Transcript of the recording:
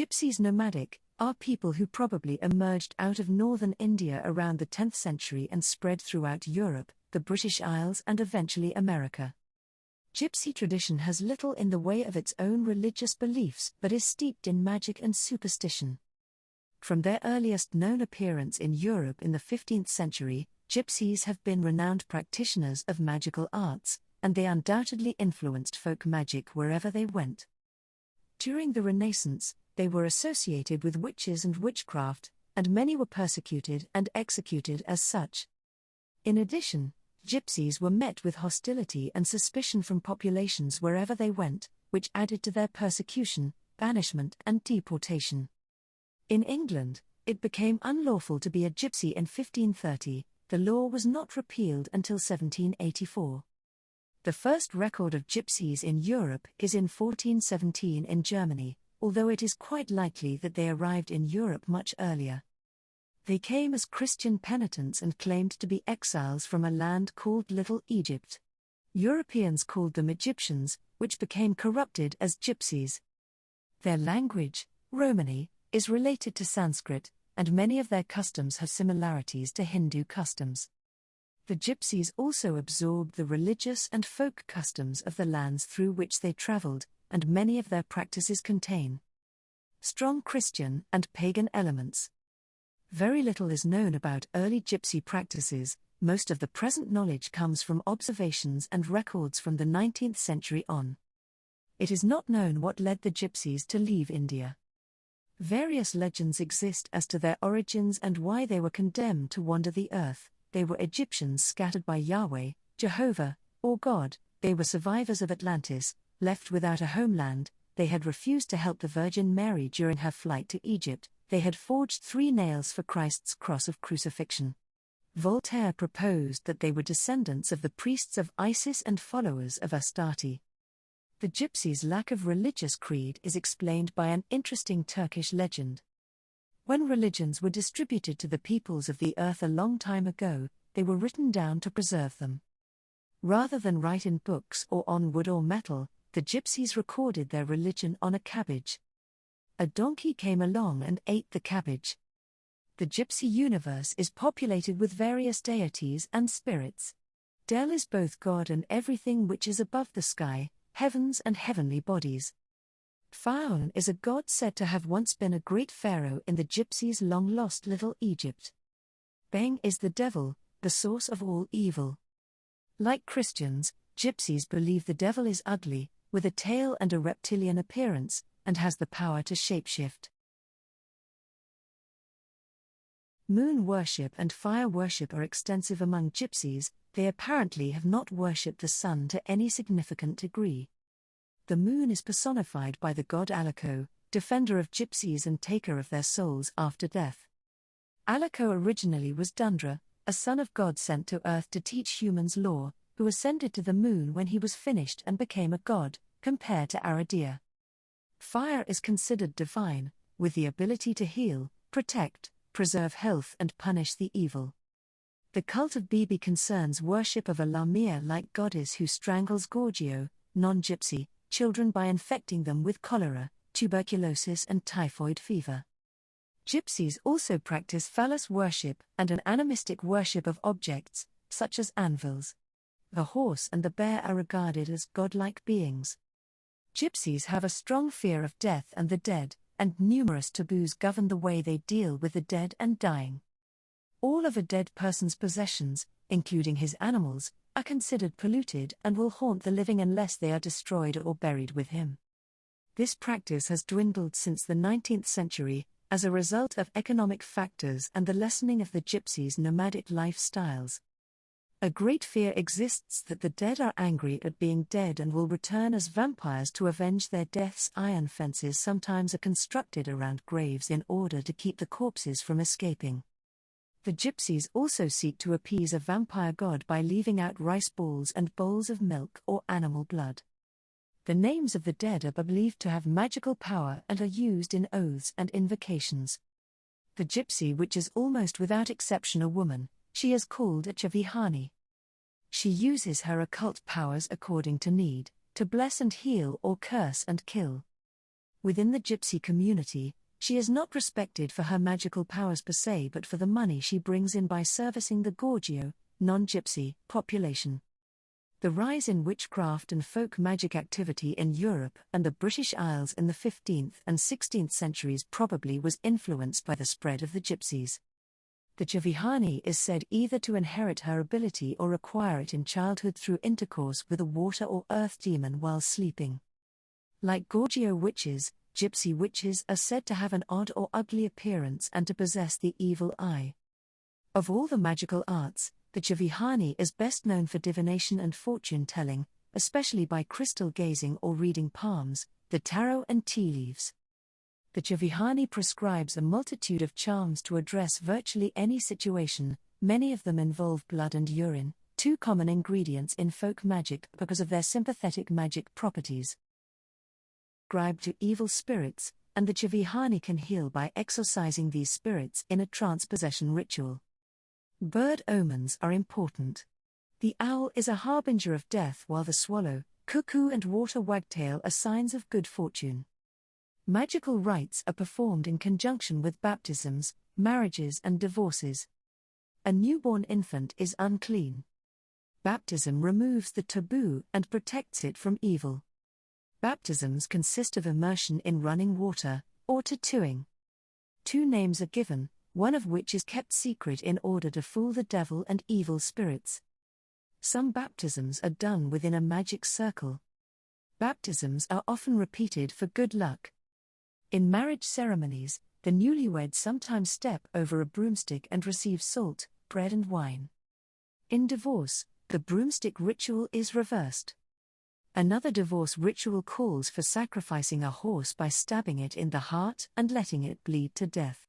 Gypsies Nomadic are people who probably emerged out of northern India around the 10th century and spread throughout Europe, the British Isles and eventually America. Gypsy tradition has little in the way of its own religious beliefs but is steeped in magic and superstition. From their earliest known appearance in Europe in the 15th century, gypsies have been renowned practitioners of magical arts, and they undoubtedly influenced folk magic wherever they went. During the Renaissance, they were associated with witches and witchcraft, and many were persecuted and executed as such. In addition, gypsies were met with hostility and suspicion from populations wherever they went, which added to their persecution, banishment, and deportation. In England, it became unlawful to be a gypsy in 1530. The law was not repealed until 1784. The first record of gypsies in Europe is in 1417 in Germany, although it is quite likely that they arrived in Europe much earlier. They came as Christian penitents and claimed to be exiles from a land called Little Egypt. Europeans called them Egyptians, which became corrupted as gypsies. Their language, Romani, is related to Sanskrit, and many of their customs have similarities to Hindu customs. The gypsies also absorbed the religious and folk customs of the lands through which they traveled, and many of their practices contain strong Christian and pagan elements. Very little is known about early gypsy practices. Most of the present knowledge comes from observations and records from the 19th century on. It is not known what led the gypsies to leave India. Various legends exist as to their origins and why they were condemned to wander the earth. They were Egyptians scattered by Yahweh, Jehovah, or God. They were survivors of Atlantis, left without a homeland. They had refused to help the Virgin Mary during her flight to Egypt. They had forged 3 nails for Christ's cross of crucifixion. Voltaire proposed that they were descendants of the priests of Isis and followers of Astarte. The gypsies' lack of religious creed is explained by an interesting Turkish legend. When religions were distributed to the peoples of the earth a long time ago, they were written down to preserve them. Rather than write in books or on wood or metal, the gypsies recorded their religion on a cabbage. A donkey came along and ate the cabbage. The gypsy universe is populated with various deities and spirits. Del is both God and everything which is above the sky, heavens and heavenly bodies. Pharaon is a god said to have once been a great pharaoh in the gypsies' long-lost Little Egypt. Beng is the devil, the source of all evil. Like Christians, gypsies believe the devil is ugly, with a tail and a reptilian appearance, and has the power to shapeshift. Moon worship and fire worship are extensive among gypsies. They apparently have not worshipped the sun to any significant degree. The moon is personified by the god Alako, defender of gypsies and taker of their souls after death. Alako originally was Dundra, a son of God sent to earth to teach humans law, who ascended to the moon when he was finished and became a god, compared to Aradia. Fire is considered divine, with the ability to heal, protect, preserve health and punish the evil. The cult of Bibi concerns worship of a Lamia-like goddess who strangles Gorgio, non-gypsy, children by infecting them with cholera, tuberculosis and typhoid fever. Gypsies also practice phallus worship and an animistic worship of objects, such as anvils. The horse and the bear are regarded as godlike beings. Gypsies have a strong fear of death and the dead, and numerous taboos govern the way they deal with the dead and dying. All of a dead person's possessions, including his animals, are considered polluted and will haunt the living unless they are destroyed or buried with him. This practice has dwindled since the 19th century, as a result of economic factors and the lessening of the gypsies' nomadic lifestyles. A great fear exists that the dead are angry at being dead and will return as vampires to avenge their deaths. Iron fences sometimes are constructed around graves in order to keep the corpses from escaping. The gypsies also seek to appease a vampire god by leaving out rice balls and bowls of milk or animal blood. The names of the dead are believed to have magical power and are used in oaths and invocations. The gypsy, which is almost without exception a woman, she is called a Chavihani. She uses her occult powers according to need, to bless and heal or curse and kill. Within the Gypsy community, she is not respected for her magical powers per se but for the money she brings in by servicing the Gorgio, non-Gypsy, population. The rise in witchcraft and folk magic activity in Europe and the British Isles in the 15th and 16th centuries probably was influenced by the spread of the Gypsies. The Chavihani is said either to inherit her ability or acquire it in childhood through intercourse with a water or earth demon while sleeping. Like Gorgio witches, Gypsy witches are said to have an odd or ugly appearance and to possess the evil eye. Of all the magical arts, the Chavihani is best known for divination and fortune-telling, especially by crystal gazing or reading palms, the tarot and tea leaves. The Chavihani prescribes a multitude of charms to address virtually any situation. Many of them involve blood and urine, two common ingredients in folk magic because of their sympathetic magic properties. Ascribed to evil spirits, and the Chavihani can heal by exorcising these spirits in a trance possession ritual. Bird omens are important. The owl is a harbinger of death while the swallow, cuckoo and water wagtail are signs of good fortune. Magical rites are performed in conjunction with baptisms, marriages and divorces. A newborn infant is unclean. Baptism removes the taboo and protects it from evil. Baptisms consist of immersion in running water, or tattooing. 2 names are given, one of which is kept secret in order to fool the devil and evil spirits. Some baptisms are done within a magic circle. Baptisms are often repeated for good luck. In marriage ceremonies, the newlyweds sometimes step over a broomstick and receive salt, bread and wine. In divorce, the broomstick ritual is reversed. Another divorce ritual calls for sacrificing a horse by stabbing it in the heart and letting it bleed to death.